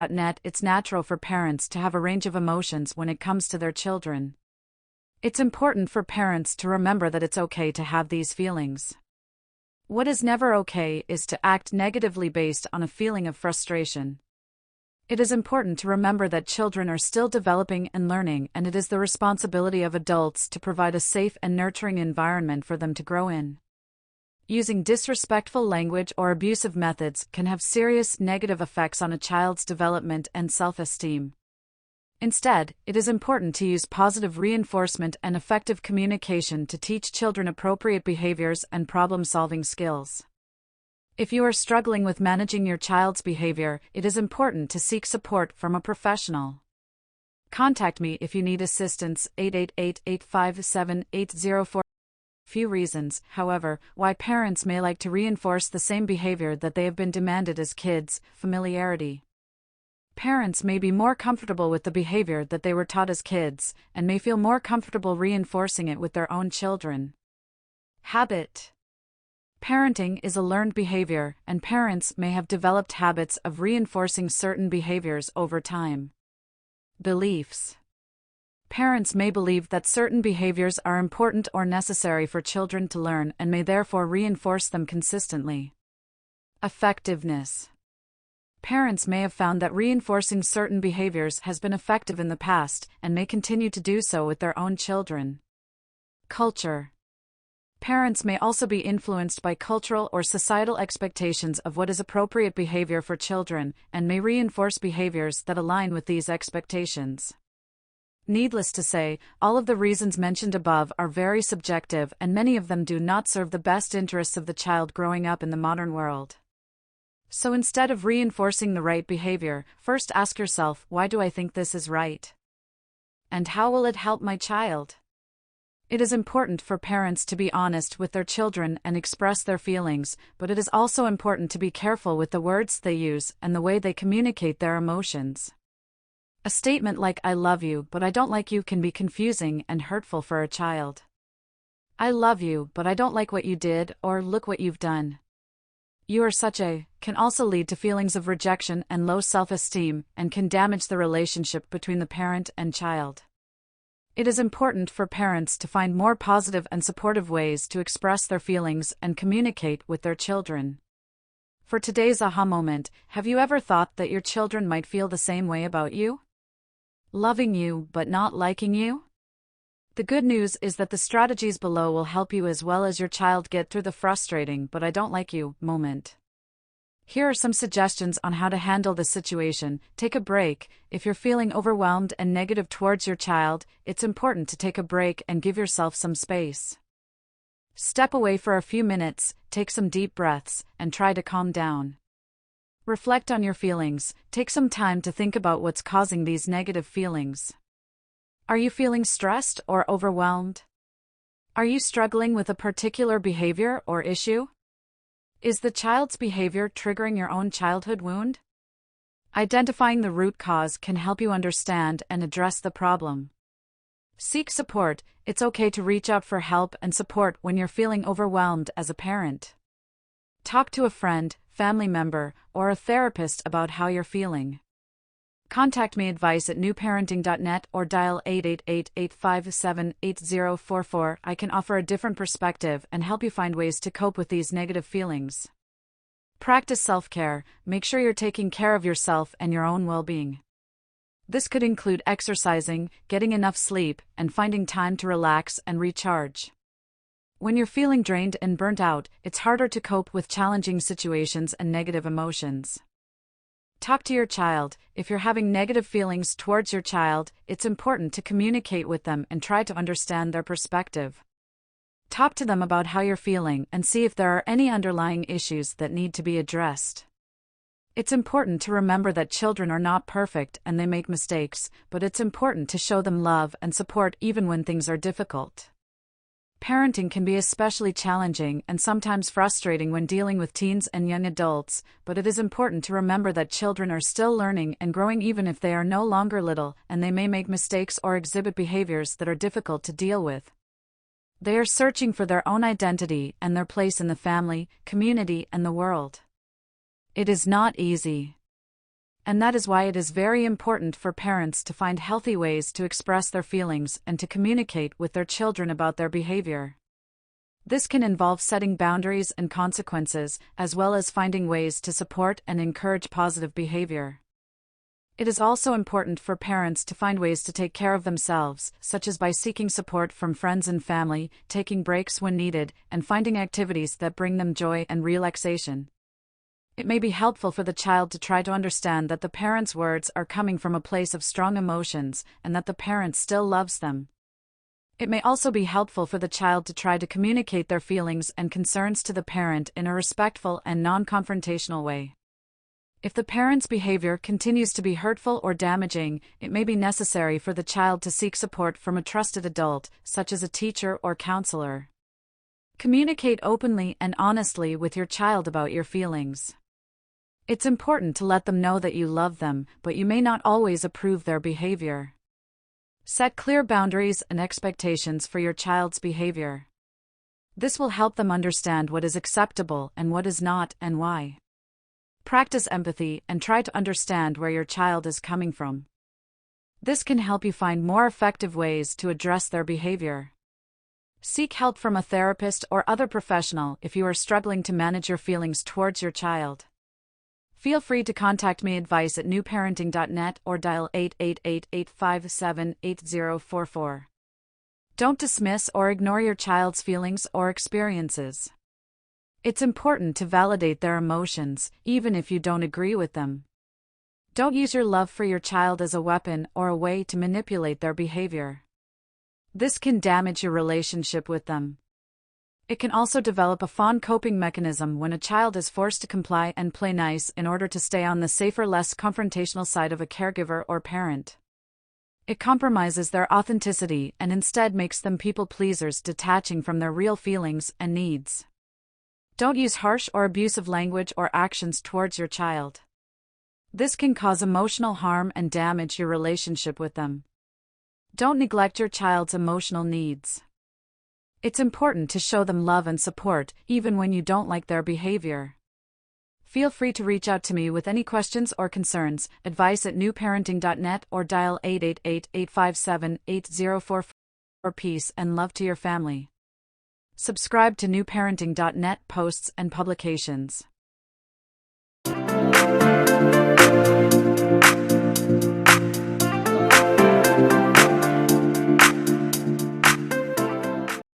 Net, it's natural for parents to have a range of emotions when it comes to their children. It's important for parents to remember that it's okay to have these feelings. What is never okay is to act negatively based on a feeling of frustration. It is important to remember that children are still developing and learning, and it is the responsibility of adults to provide a safe and nurturing environment for them to grow in. Using disrespectful language or abusive methods can have serious negative effects on a child's development and self-esteem. Instead, it is important to use positive reinforcement and effective communication to teach children appropriate behaviors and problem-solving skills. If you are struggling with managing your child's behavior, it is important to seek support from a professional. Contact me if you need assistance. 888-857-804. Few reasons, however, why parents may like to reinforce the same behavior that they have been demanded as kids. Familiarity. Parents may be more comfortable with the behavior that they were taught as kids, and may feel more comfortable reinforcing it with their own children. Habit. Parenting is a learned behavior, and parents may have developed habits of reinforcing certain behaviors over time. Beliefs. Parents may believe that certain behaviors are important or necessary for children to learn and may therefore reinforce them consistently. Effectiveness. Parents may have found that reinforcing certain behaviors has been effective in the past and may continue to do so with their own children. Culture. Parents may also be influenced by cultural or societal expectations of what is appropriate behavior for children and may reinforce behaviors that align with these expectations. Needless to say, all of the reasons mentioned above are very subjective, and many of them do not serve the best interests of the child growing up in the modern world. So instead of reinforcing the right behavior, first ask yourself, why do I think this is right? And how will it help my child? It is important for parents to be honest with their children and express their feelings, but it is also important to be careful with the words they use and the way they communicate their emotions. A statement like, "I love you, but I don't like you," can be confusing and hurtful for a child. "I love you, but I don't like what you did," or "look what you've done. You are such a," can also lead to feelings of rejection and low self-esteem, and can damage the relationship between the parent and child. It is important for parents to find more positive and supportive ways to express their feelings and communicate with their children. For today's aha moment, have you ever thought that your children might feel the same way about you? Loving you but not liking you? The good news is that the strategies below will help you as well as your child get through the frustrating "but I don't like you" moment. Here are some suggestions on how to handle this situation. Take a break. If you're feeling overwhelmed and negative towards your child, it's important to take a break and give yourself some space. Step away for a few minutes, take some deep breaths, and try to calm down. Reflect on your feelings. Take some time to think about what's causing these negative feelings. Are you feeling stressed or overwhelmed? Are you struggling with a particular behavior or issue? Is the child's behavior triggering your own childhood wound? Identifying the root cause can help you understand and address the problem. Seek support. It's okay to reach out for help and support when you're feeling overwhelmed as a parent. Talk to a friend, family member, or a therapist about how you're feeling. Contact me advice at newparenting.net or dial 888-857-8044. I can offer a different perspective and help you find ways to cope with these negative feelings. Practice self-care. Make sure you're taking care of yourself and your own well-being. This could include exercising, getting enough sleep, and finding time to relax and recharge. When you're feeling drained and burnt out, it's harder to cope with challenging situations and negative emotions. Talk to your child. If you're having negative feelings towards your child, it's important to communicate with them and try to understand their perspective. Talk to them about how you're feeling and see if there are any underlying issues that need to be addressed. It's important to remember that children are not perfect and they make mistakes, but it's important to show them love and support even when things are difficult. Parenting can be especially challenging and sometimes frustrating when dealing with teens and young adults, but it is important to remember that children are still learning and growing even if they are no longer little, and they may make mistakes or exhibit behaviors that are difficult to deal with. They are searching for their own identity and their place in the family, community, and the world. It is not easy. and that is why it is very important for parents to find healthy ways to express their feelings and to communicate with their children about their behavior. This can involve setting boundaries and consequences, as well as finding ways to support and encourage positive behavior. It is also important for parents to find ways to take care of themselves, such as by seeking support from friends and family, taking breaks when needed, and finding activities that bring them joy and relaxation. It may be helpful for the child to try to understand that the parent's words are coming from a place of strong emotions and that the parent still loves them. It may also be helpful for the child to try to communicate their feelings and concerns to the parent in a respectful and non-confrontational way. If the parent's behavior continues to be hurtful or damaging, it may be necessary for the child to seek support from a trusted adult, such as a teacher or counselor. Communicate openly and honestly with your child about your feelings. It's important to let them know that you love them, but you may not always approve their behavior. Set clear boundaries and expectations for your child's behavior. This will help them understand what is acceptable and what is not, and why. Practice empathy and try to understand where your child is coming from. This can help you find more effective ways to address their behavior. Seek help from a therapist or other professional if you are struggling to manage your feelings towards your child. Feel free to contact me advice at newparenting.net or dial 888-857-8044. Don't dismiss or ignore your child's feelings or experiences. It's important to validate their emotions, even if you don't agree with them. Don't use your love for your child as a weapon or a way to manipulate their behavior. This can damage your relationship with them. It can also develop a fond coping mechanism when a child is forced to comply and play nice in order to stay on the safer, less confrontational side of a caregiver or parent. It compromises their authenticity and instead makes them people pleasers, detaching from their real feelings and needs. Don't use harsh or abusive language or actions towards your child. This can cause emotional harm and damage your relationship with them. Don't neglect your child's emotional needs. It's important to show them love and support, even when you don't like their behavior. Feel free to reach out to me with any questions or concerns, advice at newparenting.net or dial 888-857-8044 for peace and love to your family. Subscribe to newparenting.net posts and publications.